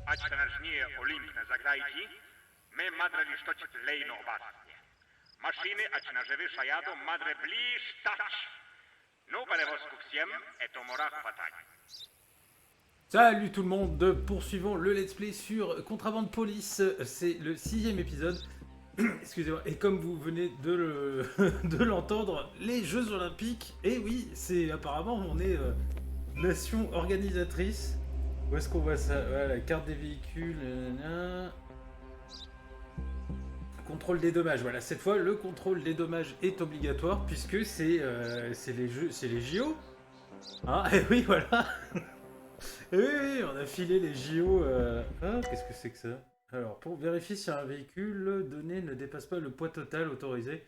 Ачтанажнее Олимпна заграйки, ме мадрали шточит лейно басне. Машины ачнажевы шаядо мадре ближ тач. Ну, перевозку всем, это мора хватать. Salut tout le monde, poursuivons le let's play sur Contrabande Police, c'est le 6ème épisode, excusez-moi, et comme vous venez de l'entendre, les Jeux Olympiques, et oui, c'est apparemment on est nation organisatrice. Où est-ce qu'on voit ça? Voilà, carte des véhicules, contrôle des dommages, voilà, cette fois le contrôle des dommages est obligatoire puisque c'est les jeux, c'est les JO, hein, et oui voilà. Oui, oui, on a filé les JO. Ah, qu'est-ce que c'est que ça? Alors, pour vérifier si un véhicule donné ne dépasse pas le poids total autorisé.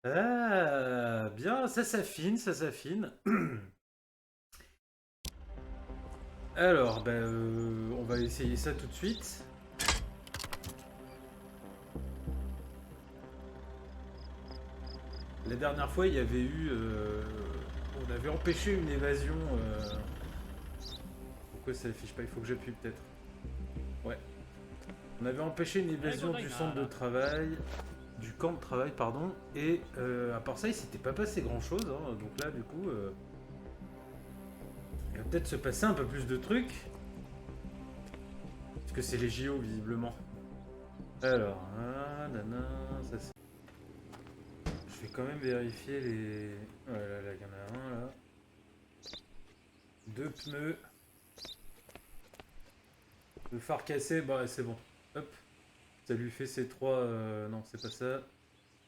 Ah, bien, ça s'affine, ça s'affine. Alors, ben, on va essayer ça tout de suite. La dernière fois, il y avait eu... on avait empêché une évasion... Pourquoi ça affiche pas? Il faut que j'appuie peut-être. Ouais. On avait empêché une évasion du centre de travail, du camp de travail, pardon, et à part ça, il s'était pas passé grand-chose, hein, donc là, du coup, il va peut-être se passer un peu plus de trucs, parce que c'est les JO, visiblement. Alors, ah, nana, ça c'est... Je vais quand même vérifier les... Voilà, là, il y en a un, là. 2 pneus. Le phare cassé, bah c'est bon. Hop. Ça lui fait ces 3... non, c'est pas ça.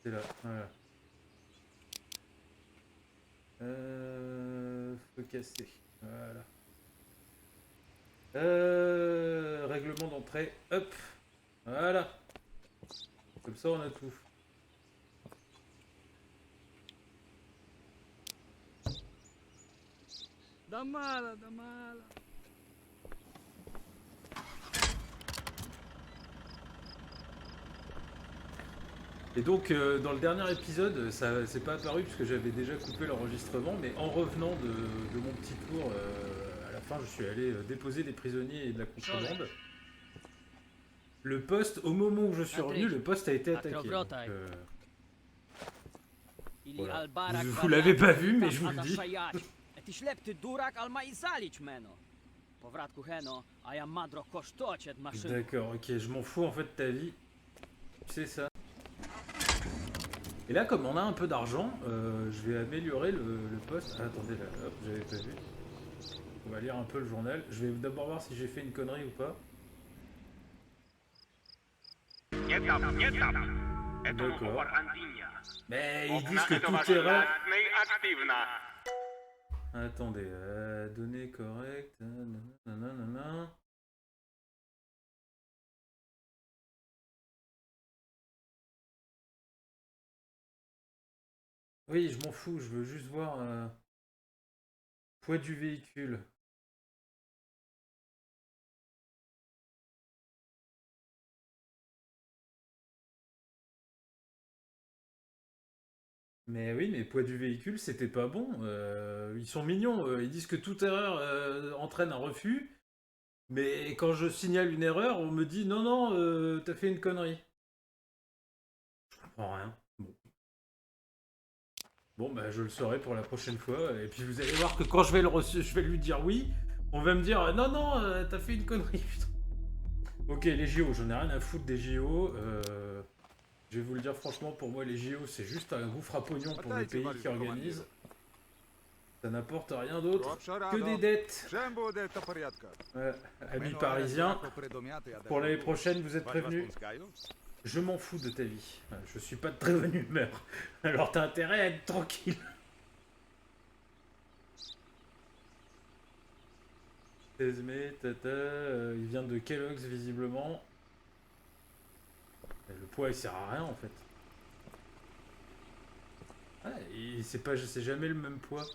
C'est là, voilà. Feu cassé. Voilà. Règlement d'entrée. Hop. Voilà. Comme ça, on a tout. Damala, damala. Et donc, dans le dernier épisode, ça s'est pas apparu puisque j'avais déjà coupé l'enregistrement, mais en revenant de mon petit tour, à la fin, je suis allé déposer des prisonniers et de la contrebande. Le poste, au moment où je suis revenu, le poste a été attaqué. Donc, voilà. Vous l'avez pas vu, mais je vous le dis. D'accord, ok, je m'en fous en fait de ta vie. Tu sais ça. Et là, comme on a un peu d'argent, je vais améliorer le poste. Ah, attendez, là, hop, j'avais pas vu. On va lire un peu le journal. Je vais d'abord voir si j'ai fait une connerie ou pas. D'accord. Mais ils disent que tout erreur... Attendez, données correctes... Nanana. Oui, je m'en fous, je veux juste voir... poids du véhicule. Mais oui, mais poids du véhicule, c'était pas bon. Ils sont mignons. Ils disent que toute erreur entraîne un refus. Mais quand je signale une erreur, on me dit non, non, t'as fait une connerie. Je comprends rien. Bon, bah je le saurai pour la prochaine fois. Et puis vous allez voir que quand je vais lui dire oui, on va me dire non, non, t'as fait une connerie, putain. Ok, les JO, j'en ai rien à foutre des JO. Je vais vous le dire franchement, pour moi, les JO, c'est juste un gouffre à pognon pour le pays qui organise. Ça n'apporte rien d'autre que des dettes. Amis parisiens, pour l'année prochaine, vous êtes prévenus. Je m'en fous de ta vie. Je suis pas de très bonne humeur. Alors t'as intérêt à être tranquille. Esme, tata, il vient de Kellogg's visiblement. Le poids il sert à rien en fait. Ah, c'est jamais le même poids.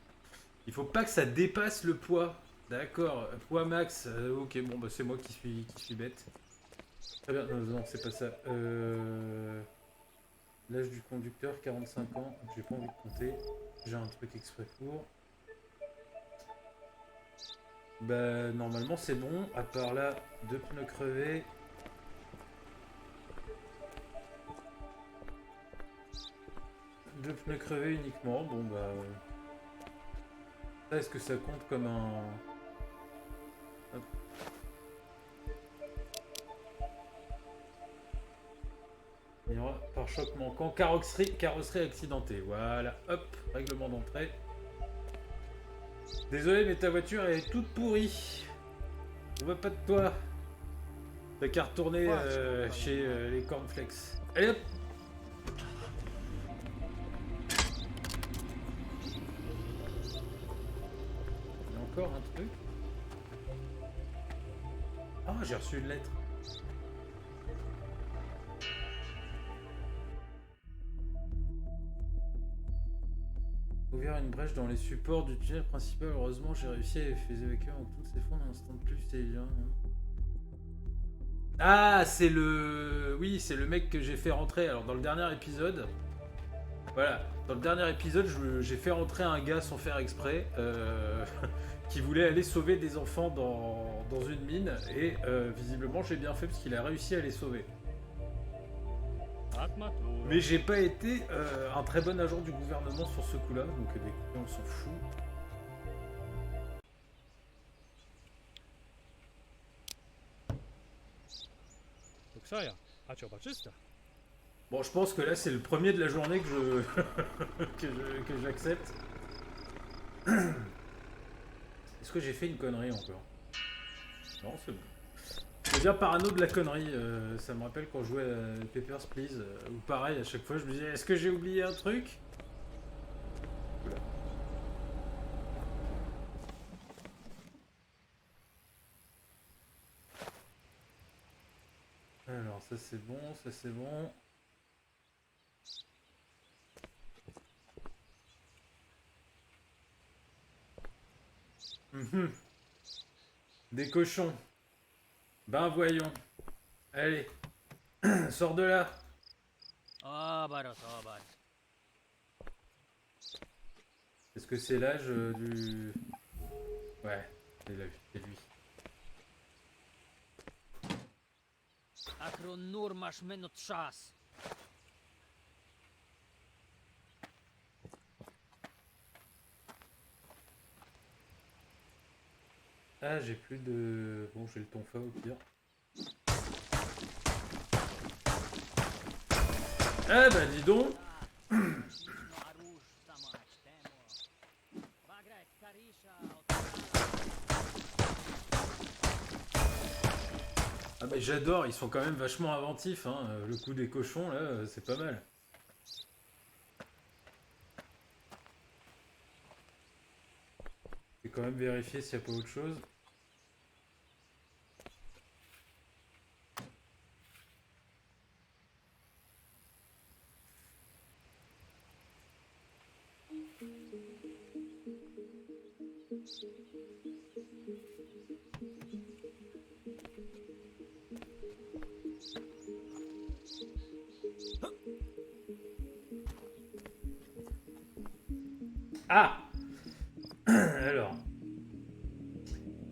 Il faut pas que ça dépasse le poids. D'accord, poids max. Ok, bon bah c'est moi qui suis bête. Très bien, non, c'est pas ça. L'âge du conducteur, 45 ans. J'ai pas envie de compter. J'ai un truc exprès pour. Bah normalement c'est bon, à part là, 2 pneus crevés. Deux pneus crevés uniquement, bon bah... Ça, est-ce que ça compte comme un... Hop. Par choc manquant, carrosserie accidentée, voilà, hop, règlement d'entrée. Désolé mais ta voiture est toute pourrie. On veut pas de toi. T'as qu'à retourner chez les cornflakes. Allez hop. Il y a encore un truc. Ah, j'ai reçu une lettre. Ouvert une brèche dans les supports du tunnel principal. Heureusement, j'ai réussi à les évacuer en tout s'effondre un instant de plus. C'est bien. Ah, c'est le... Oui, c'est le mec que j'ai fait rentrer. Alors, dans le dernier épisode... Voilà. Dans le dernier épisode, j'ai fait rentrer un gars sans faire exprès. Qui voulait aller sauver des enfants dans une mine. Et visiblement, j'ai bien fait parce qu'il a réussi à les sauver. Mais j'ai pas été un très bon agent du gouvernement sur ce coup-là, donc écoutez, on s'en fout. Bon, je pense que là c'est le premier de la journée que que j'accepte. Est-ce que j'ai fait une connerie encore? Non, c'est bon. Je veux dire parano de la connerie, ça me rappelle quand je jouais à Papers, Please, où pareil, à chaque fois je me disais, est-ce que j'ai oublié un truc? Voilà. Alors ça c'est bon, ça c'est bon. Des cochons. Ben voyons. Allez. Sors de là. Est-ce que c'est l'âge du... Ouais, c'est lui. Ah, j'ai plus de... Bon, j'ai le tonfa au pire. Ah bah dis donc. Ah bah j'adore, ils sont quand même vachement inventifs, hein. Le coup des cochons là, c'est pas mal. Je vais quand même vérifier s'il n'y a pas autre chose. Ah. Alors.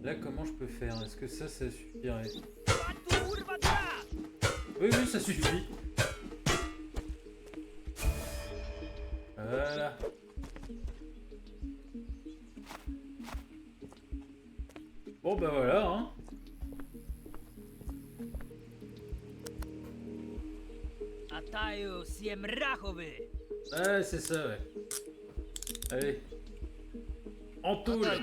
Là, comment je peux faire? Est-ce que ça suffirait? Oui, ça suffit. Voilà. Bon, bah voilà, hein. Ouais, c'est ça, ouais. Allez. En tout, là.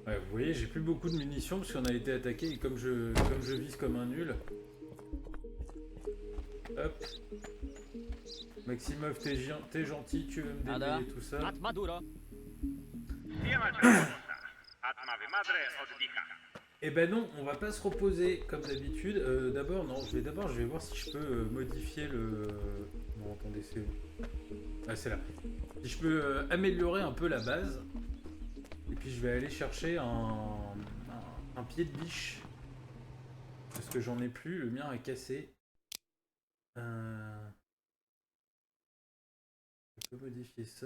Ouais, vous voyez, j'ai plus beaucoup de munitions parce qu'on a été attaqué et comme je vise comme un nul. Hop. Maximov, t'es gentil, tu veux me déblayer tout ça. Eh ben non, on va pas se reposer comme d'habitude. D'abord, non, je vais voir si je peux modifier le... Bon, attendez, c'est où? Ah, c'est là. Si je peux améliorer un peu la base. Et puis je vais aller chercher un pied de biche. Parce que j'en ai plus, le mien est cassé. Je peux modifier ça.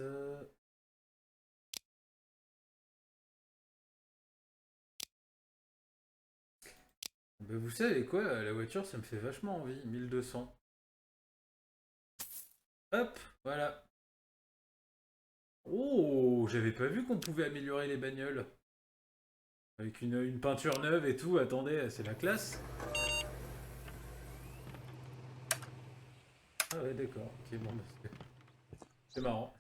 Ben vous savez quoi, la voiture ça me fait vachement envie, 1200. Hop, voilà. Oh, j'avais pas vu qu'on pouvait améliorer les bagnoles. Avec une peinture neuve et tout, attendez, c'est la classe. Ah ouais, d'accord, ok, bon, bah, c'est marrant.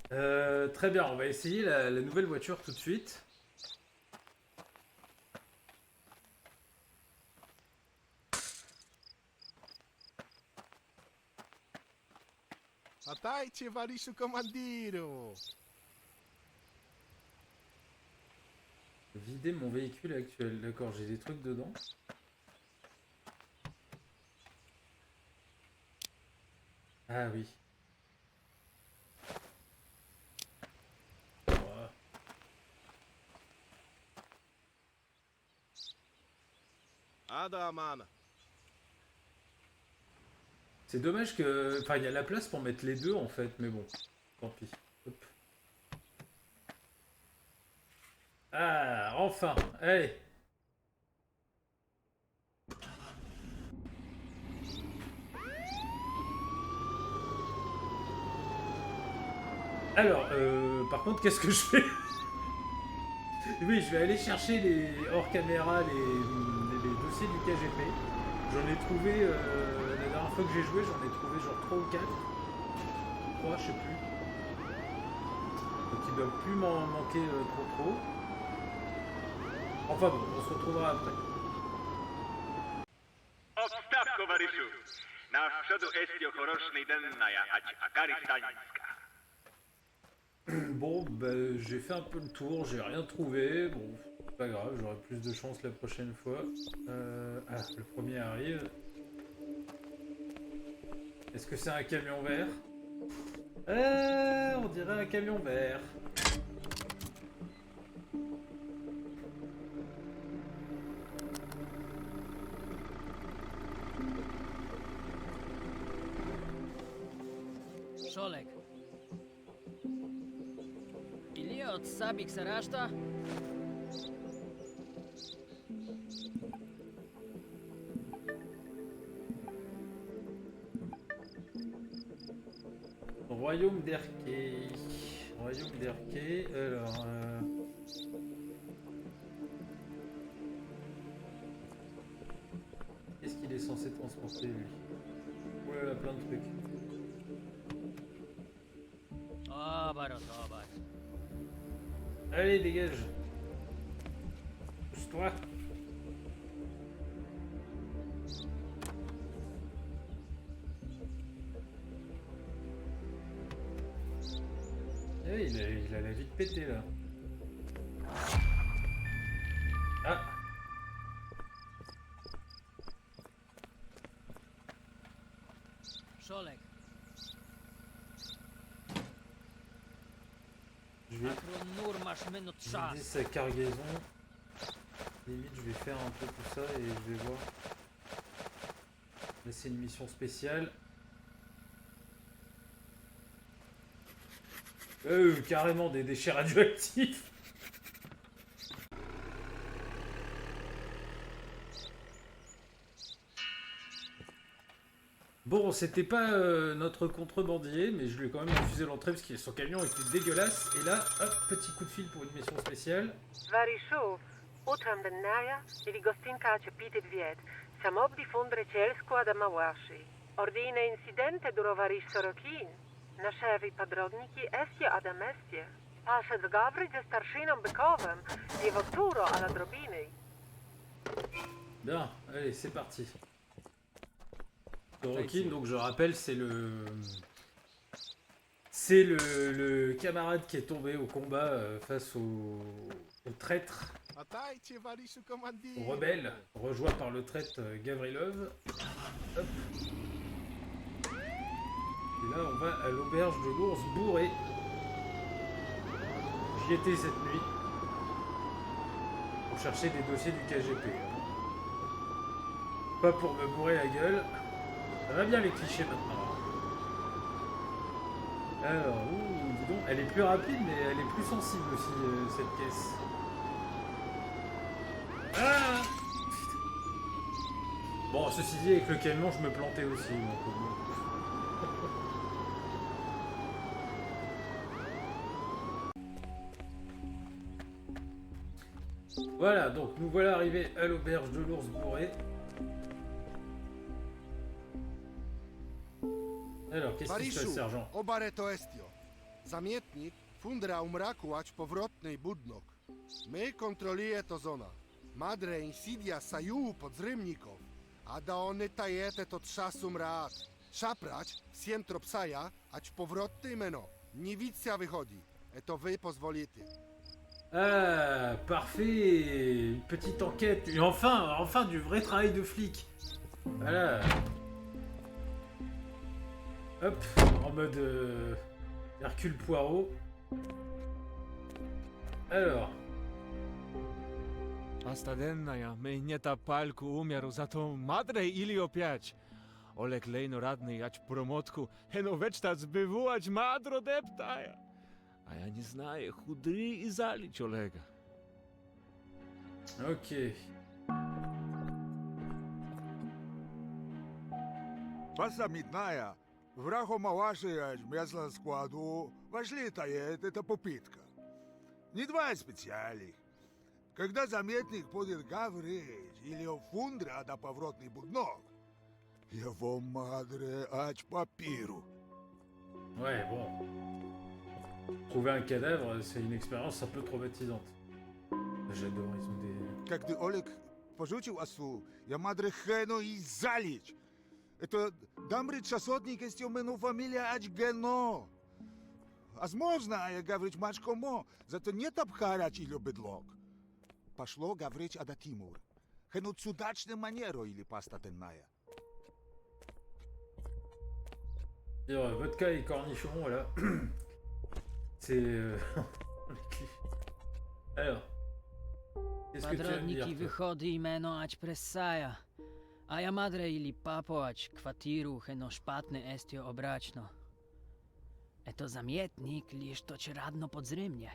Très bien, on va essayer la nouvelle voiture tout de suite. Atajcie waliszu komandiru. Vider mon véhicule actuel. D'accord, j'ai des trucs dedans. Ah oui. Voilà. Adaman. C'est dommage que... Enfin, il y a la place pour mettre les deux en fait, mais bon. Tant pis. Hop. Ah, enfin. Allez. Alors, par contre, qu'est-ce que je fais? Oui, je vais aller chercher les hors caméra, les dossiers du KGP. J'en ai trouvé, la dernière fois que j'ai joué, j'en ai trouvé genre 3 ou 4. 3, je sais plus. Donc il doit plus m'en manquer trop. Enfin bon, on se retrouvera après. Odstaw, towarzyszu. Na przodu jest ochoroczny dennaja, ać akary stańska. Bon, bah, j'ai fait un peu le tour, j'ai rien trouvé. Bon, c'est pas grave, j'aurai plus de chance la prochaine fois. Ah, le premier arrive. Est-ce que c'est un camion vert? On dirait un camion vert. Szolek. Ili od Sabik se raszta? Royaume d'Erquay. Royaume d'Erquay, alors... Qu'est-ce qu'il est censé transporter, lui? Oh là là, plein de trucs. Obar. Allez, dégage. Pousse-toi. Eh, il a la vie de péter, là. Ah. Szolek. Je vais Nur masz minut czas. vider sa cargaison. Limite, je vais faire un peu tout ça et je vais voir. Là, c'est une mission spéciale. Carrément des déchets radioactifs. Bon, c'était pas notre contrebandier, mais je lui ai quand même refusé l'entrée parce que son camion était dégueulasse. Et là, hop, petit coup de fil pour une mission spéciale. Varishu, utram dennaja ili gostinka cepite dviet. Samob difundre cielsko ad mawashi. Ordine incidente durovariš sorokin. Naszewi padrodniki estie adamestie. Paszed gawryć ze starszyną bykowem. Jewokturo ala drobiny. Bien, allez, c'est parti. Sorokin, donc je rappelle, c'est le... C'est le camarade qui est tombé au combat face au traître, Atajcie waliszu au komandiru. rebelle, rejoint par le traître Gavrilov. Hop. Et là, on va à l'auberge de l'ours bourré. J'y étais cette nuit. chercher des dossiers du KGP. Pas pour me bourrer la gueule. Ça va bien les clichés maintenant. Alors, dis donc, elle est plus rapide, mais elle est plus sensible aussi, cette caisse. Ah! Bon, ceci dit, avec le camion, je me plantais aussi. Donc, voilà, donc nous voilà arrivés à l'auberge de l'ours bourré. Alors, qu'est-ce qui se passe, Bariszu, sergent? obare to estio. Zamietnik fundra umraku ać powrotnej budnok. My kontroluje to zona. Madre insidia saju podzrymników. A da one tajete to trzasum rat. Szaprać, siemtro psaja, ać powrotny meno. Niwicja wychodzi. To wy pozwolicie. Ah, parfait. Une petite enquête. Et enfin du vrai travail de flic. Voilà. Hop, en mode Hercule Poirot. Alors. Astadennaja, mejnjeta palku umjeru, zato madre ili opjać. Oleg lejno radny jać promotku, eno već zbyvuać madro deptaja. A ja nie znaję chudri i zalić Olega. Ok. Pasa midnaja, vraho mavašejač mjezlan składu, vašlita je это попытка. Не два специалих. Когда заметник будет говорить или о фундре да поворотный буднок, его мадре ач папиру. Ouais, bon. Trouver un cadavre, c'est une expérience un peu traumatisante. J'adore, ils ont des... Когда Олег пожучил осу, я мадре хено и залить. Это дамрит часотник есть у меня фамилия ач гено. Возможно, я говорить мачкомо, зато нет обхарач или бедлок. Пошло говорить ада Тимур. Хено цудачная манера или паста тенная. Vodka et cornichons, voilà. C'est... Alors... Qu'est-ce que tu vas me dire, Подробники toi? выходи именно ać presaja. A ja madre ili papo ać kwartiru heno szpatne estio obračno. Eto zamietnik liż to ci radno podzrymnie.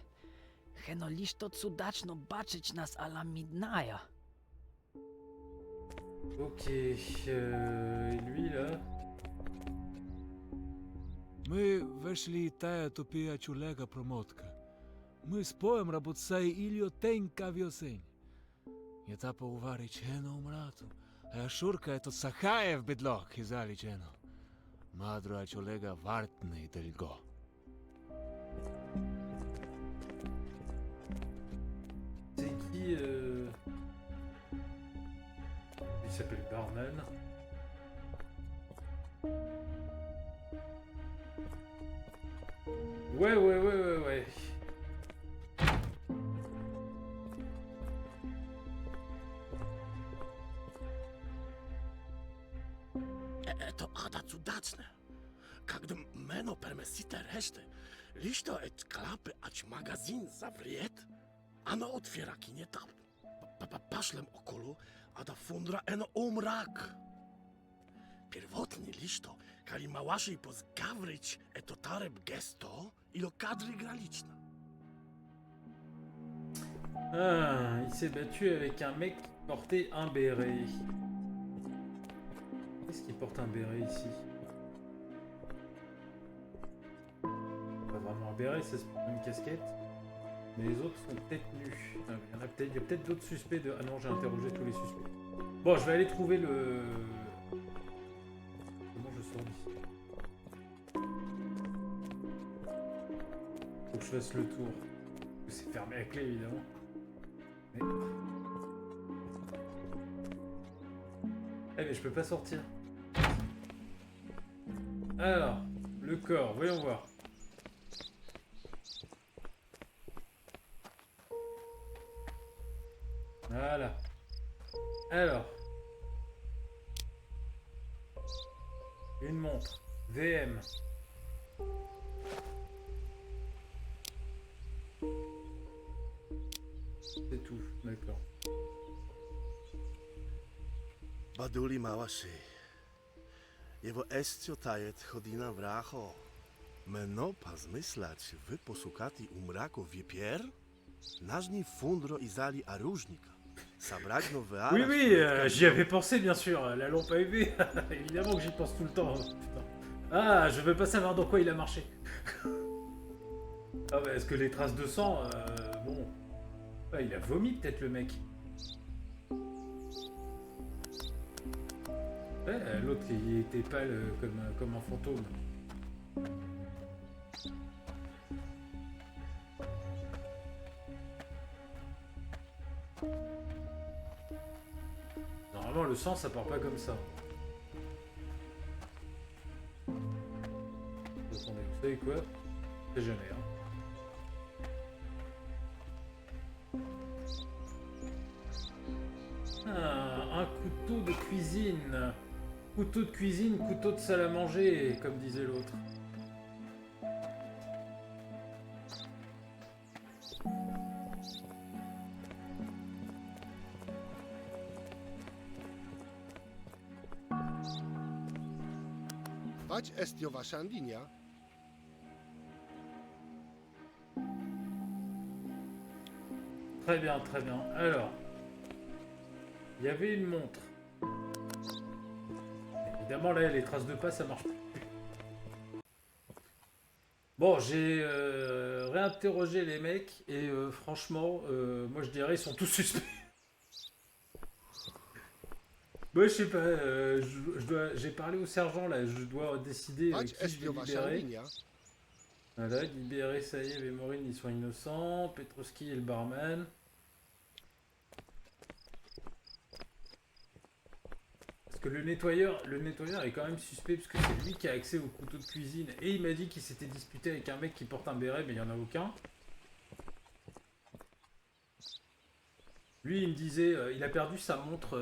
Heno liż to cudačno baczyć nas ala midnaja. Ok, et lui là... My weszli tая topijać Olega promotka. My spojem rabucaj ilio tenka wioseń. Nie ta pouwarić eno umratu. A ja szurka eto sachaje w bydlok i zalić eno. Madro ać Olega wartny delgo. C'est qui Il s'appelle Barman. Ouais. To ada cudacne. Когда meno permesite reszty, liś to et klapy ać magazyn zawriet, ano otwiera kinie tam. Paszlem okolu, a da fundra eno umrak. Pierwotny liś to, kali małaszej pozgawryć eto tareb gesto, ilo kadry graliczna. Ah, il s'est battu avec un mec qui portait un béret. Qu'est-ce qui porte un béret ici? Pas vraiment un béret, c'est une casquette. Mais les autres sont peut-être nus. Ah, il y a peut-être d'autres suspects de... Ah non, j'ai interrogé tous les suspects. Bon, je vais aller trouver le... Comment je sors d'ici? Faut que je fasse le tour. C'est fermé à clé, évidemment. Mais... Eh mais je peux pas sortir. Alors, le corps, voyons voir. Voilà. Alors. Une montre. VM. C'est tout, d'accord. Baduli małaszy. Jego estio tajet chodina wracho. Meno pozmyslać wy posukati umrako wiepier? Nażni fundro izali a różnika. Sabrać nowe Oui, oui, j'y avais pensé bien sûr, la lampe à UV, évidemment que j'y pense tout le temps. Putain. Ah, je veux pas savoir dans quoi il a marché. Ah bah, est-ce que les traces de sang, bon... Ah, il a vomi peut-être le mec. Ouais, l'autre il était pâle comme un fantôme. Normalement le sang ça part pas comme ça. Attendez, vous savez quoi? C'est jamais hein. Ah, un couteau de cuisine. Couteau de cuisine, couteau de salle à manger, comme disait l'autre. Wać estio wasza Andinia? Très bien, très bien. Alors, il y avait une montre. Évidemment, là, les traces de pas, ça marche plus. Bon, j'ai réinterrogé les mecs et franchement, moi je dirais ils sont tous suspects. Moi, je sais pas, j'ai parlé au sergent là, je dois décider Wać qui je estio vais wasza libérer. Andinia? Voilà, libérer Saïev et Maureen, ils sont innocents. Petrovski et le barman. Parce que le nettoyeur est quand même suspect parce que c'est lui qui a accès au couteau de cuisine. Et il m'a dit qu'il s'était disputé avec un mec qui porte un béret, mais il n'y en a aucun. Lui, il me disait, il a perdu sa montre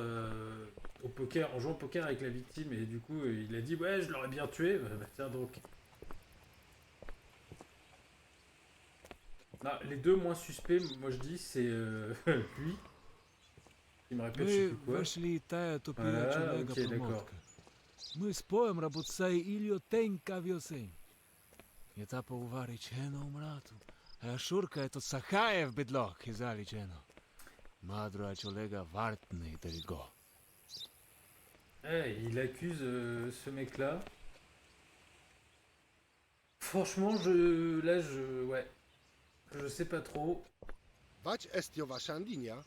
au poker, en jouant au poker avec la victime. Et du coup, il a dit, ouais, je l'aurais bien tué. Bah, tiens donc. Non, les deux moins suspects, moi je dis, c'est lui. Il me répète, je sais Мы plus quoi. вошли тая тупия Voilà, чолега ok, d'accord. промотка. Мы споем рабоцай Ильо тенка вьосень. Я тапа увари чено умрату. А шурка это Сахаев бедлок изали чено. Мадро чолега вартный дельго. Eh, il accuse ce mec-là. Franchement, ouais. Je sais pas trop. Wać estio wasza Andinia?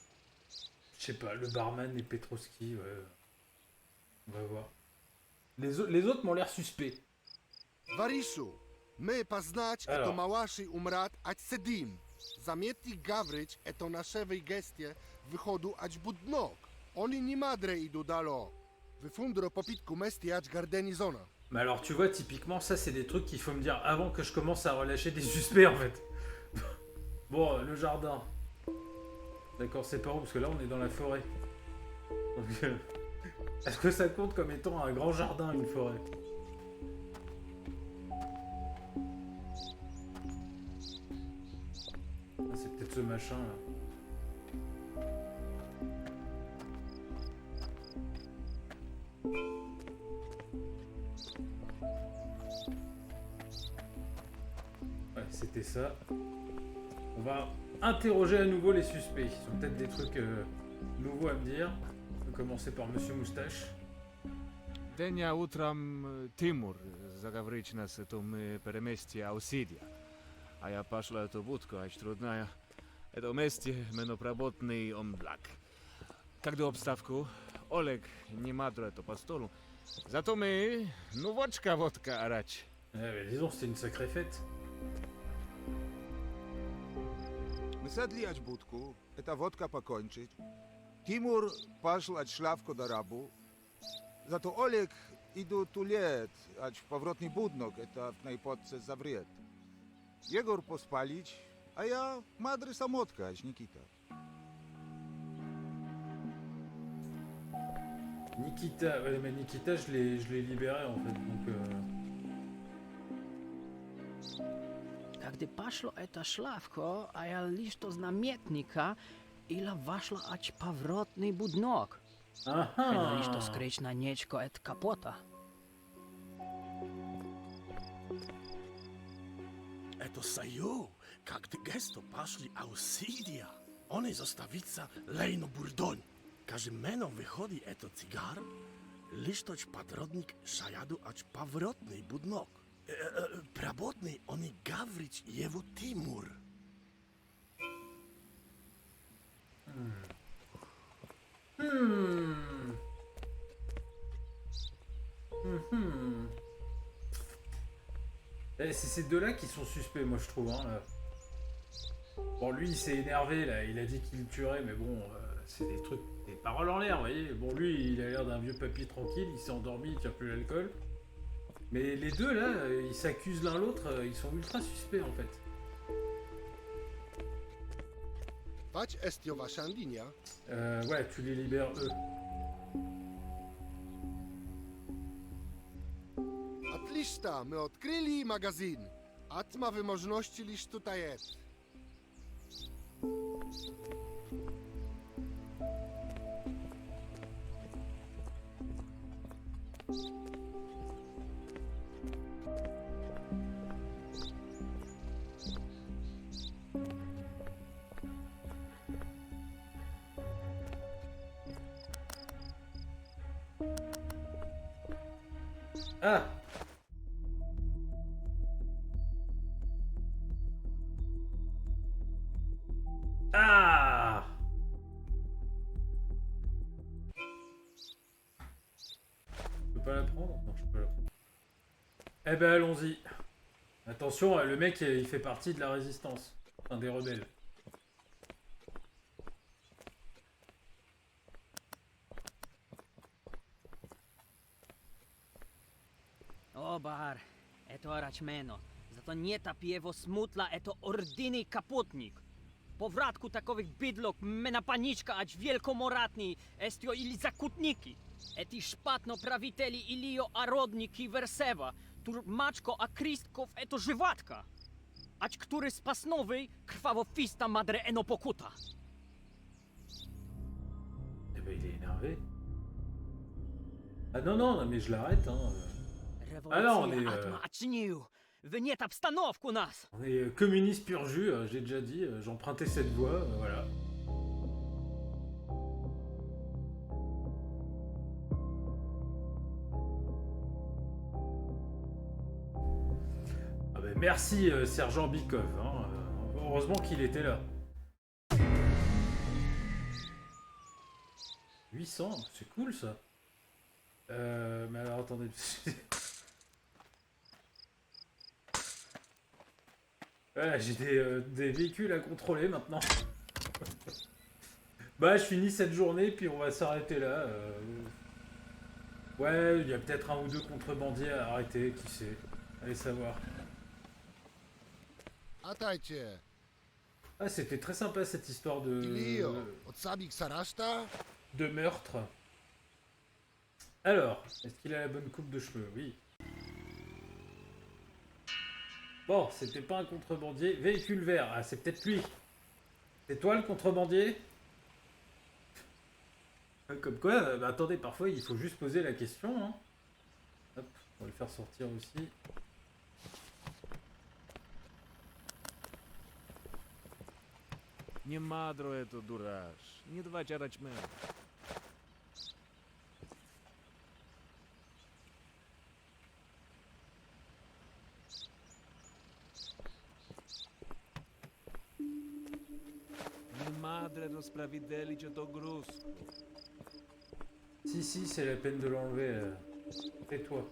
Je sais pas, le barman et Petrovski, ouais. On va voir. Les autres m'ont l'air suspects. Wariszu, my poznać Alors. eto małaszy umrat ać sedim. Zamietnik gawryć eto naszewej gestie wychodu ać budnok. Oni nie madre idu dalo. Wyfundro popitku mesti ać gardeni zona. Mais alors, tu vois, typiquement, ça, c'est des trucs qu'il faut me dire avant que je commence à relâcher des suspects, en fait. Bon, le jardin. D'accord, c'est pas où, parce que là, on est dans la forêt. Donc, est-ce que ça compte comme étant un grand jardin, une forêt? Ah, c'est peut-être ce machin, là. Ouais, c'était ça. On va interroger à nouveau les suspects. Ils ont peut-être des trucs nouveaux à me dire. On va commencer par Monsieur Moustache. Denia utrам Тимур заговорить нас, это мы переместие Аусидия. А я пошла эту будку, аж трудная. Это вместе менопроботный омблак. Когда обставку, Олег не мадро это по столу. Зато мы, ну водка орать. Disons, c'était une sacrée fête. Мы садли ać budku, eta wodka pokończyć. Timur poszł ać szlawko do rabu. Za to Oleg idu tu let, ać w powrotny budnok, eta w najpodce zawriet. Jegor pospalić, a ja madry samotka, ać Nikita. Nikita, ouais, mais Nikita, je l'ai libéré en fait. Donc, Gdy poszło to szlawko, a ja listo z namietnika, ila vašla ać pavrotny budnok. Aha. Heno išto skryć na niečko et kapota. Eto saju, kagdy gesto paszli ausidia. One zostawica lejno burdoń. Każe meno wychodzi eto cigar, lisztoć patrodnik szajadu ać pawrotnej budnok. Prabotnej oni gawryć jewu Timur. C'est ces deux-là qui sont suspects, moi je trouve. Hein. Bon, lui il s'est énervé là, il a dit qu'il le tuerait, mais bon, c'est des trucs, des paroles en l'air, vous voyez. Bon, lui il a l'air d'un vieux papy tranquille, il s'est endormi, il tient plus l'alcool. Mais les deux là, ils s'accusent l'un l'autre, ils sont ultra suspects en fait. Wać estio wasza linia? Ouais, tu les libères eux. Atlista, my odkryli magazyn. Atma wymożności lisz tutaj jest. Ah! Ah! Je peux pas la prendre? Non, je peux pas la prendre. Eh ben, allons-y. Attention, le mec, il fait partie de la résistance. Enfin, des rebelles. O, Bahar, eto araćmeno. Zato nie ta piewo smutla, eto ordyny kapotnik. Po wratku takowych bydlok, mena paniczka, ać wielkomoratni, estio ili zakutniki. Eti szpatno prawiteli ilio arodniki wersewa, tur maczko a kristków eto żywatka. Ać który z pasnowej krwawo fista madre eno pokuta. Eh ben, il est énervé. Ah non, non, non, mais je l'arrête, hein. Ah non, on est, Atma aczniu, wynieta obstanowku nas. On est communiste pur jus, j'ai déjà dit, j'empruntais cette voie, voilà. Ah ben merci Sergent Bikov, hein, heureusement qu'il était là. 800, c'est cool ça. Mais alors attendez. Voilà, j'ai des véhicules à contrôler maintenant. Bah, je finis cette journée, puis on va s'arrêter là. Ouais, il y a peut-être un ou deux contrebandiers à arrêter, qui sait. Allez savoir. Atajcie, Ah, c'était très sympa cette histoire Ilio, odsabik saraszta? de meurtre. Alors, est-ce qu'il a la bonne coupe de cheveux? Oui. Bon, c'était pas un contrebandier. Véhicule vert. Ah, c'est peut-être lui. C'est toi le contrebandier? Comme quoi, bah, attendez, parfois il faut juste poser la question. Hein. Hop, on va le faire sortir aussi. Nie madro eto duraż. Nie dwać araćmeno. Nie madre rozpravideli cię to grusku. Si, si, c'est la peine de l'enlever. Tais-toi.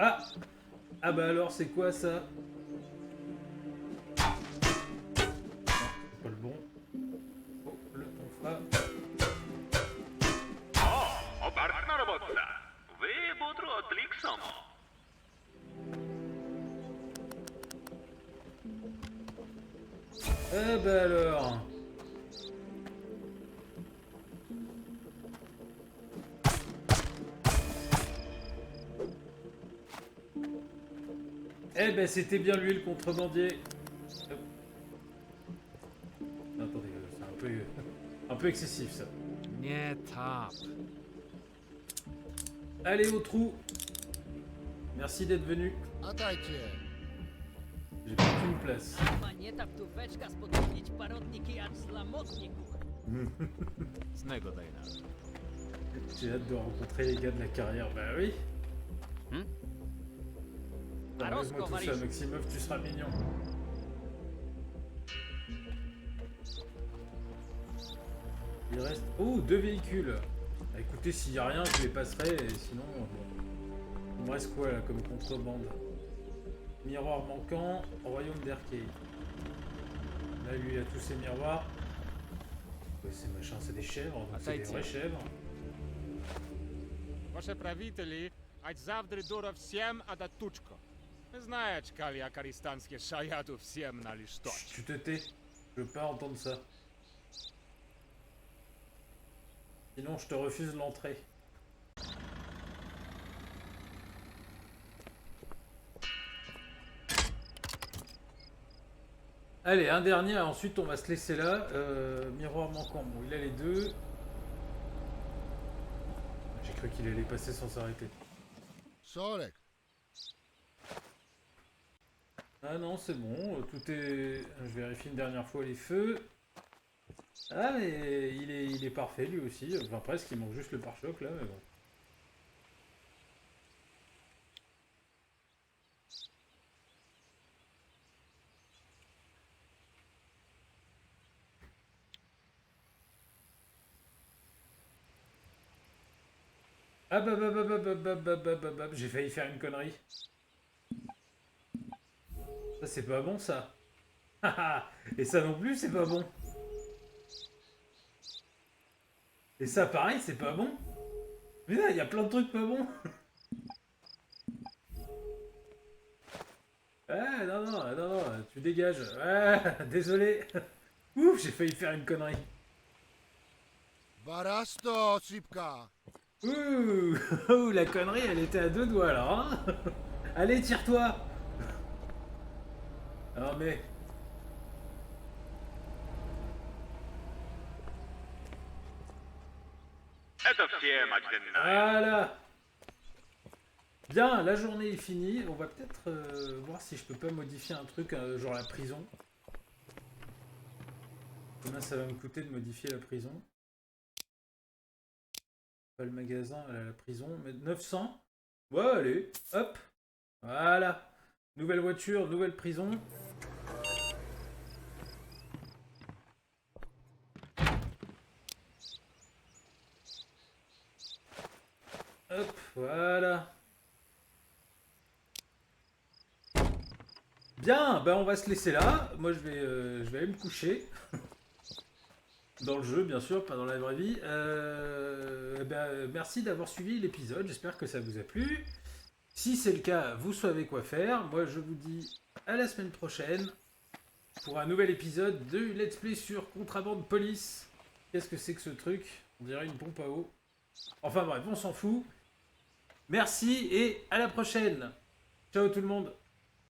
Ah! Ah bah alors, c'est quoi ça? Non, c'est pas le bon. Oh, le tonfa. O, obarczna robota. Wy budru odliksomo. Eh bah alors. ben c'était bien lui le contrebandier. Hop. Attendez, c'est un peu excessif ça. Nie tap. Allez au trou. Merci d'être venu. Atajcie. J'ai plus qu'une place. Manieta wtóweczka spotkać parodniki aż zlamotniku. Znego daj nam. J'ai hâte de rencontrer les gars de la carrière. Bah oui. Arrose-moi tout ça, Maximov, tu seras mignon. Il reste... Oh, 2 véhicules. Bah, écoutez, s'il n'y a rien, je les passerai, et sinon... il me reste quoi, là, comme contrebande? Miroir manquant, royaume d'Arcade. Là, lui, il a tous ses miroirs. Ouais, ces machins, c'est des chèvres, donc c'est des vraies chèvres. Wasze prawiteli, ać zawdry duro всем, a da tuczko. Знаешь, калия каристанские шаяду всем на лишь точь. Tu te tais, je veux pas entendre ça. Sinon, je te refuse l'entrée. Allez, un dernier, ensuite on va se laisser là. Miroir manquant, bon, il a les deux. J'ai cru qu'il allait passer sans s'arrêter. Sorek. Ah non, c'est bon, tout est... Je vérifie une dernière fois les feux. Ah, mais il est parfait lui aussi. Enfin, presque, il manque juste le pare-choc là, mais bon. Ah bah, j'ai failli faire une connerie. Ça c'est pas bon ça. Et ça non plus c'est pas bon. Et ça pareil c'est pas bon. Mais là il y a plein de trucs pas bons. Ah non, tu dégages. Ah, désolé. Ouf, j'ai failli faire une connerie. Barasto, Sipka. Ouh, la connerie, elle était à 2 doigts, là, hein. Allez, tire-toi. Non, mais... Это всем одинаково. Voilà. Bien, la journée est finie. On va peut-être voir si je peux pas modifier un truc, genre la prison. Combien ça va me coûter de modifier la prison? Pas le magasin, la prison, mais 900. Ouais, allez, hop. Voilà. Nouvelle voiture, nouvelle prison. Hop, voilà. Bien, ben on va se laisser là. Moi je vais aller me coucher. Dans le jeu, bien sûr, pas dans la vraie vie. Merci d'avoir suivi l'épisode, j'espère que ça vous a plu. Si c'est le cas, vous savez quoi faire. Moi, je vous dis à la semaine prochaine pour un nouvel épisode de Let's Play sur Contrabande Police. Qu'est-ce que c'est que ce truc? On dirait une pompe à eau. Enfin bref, on s'en fout. Merci et à la prochaine. Ciao tout le monde.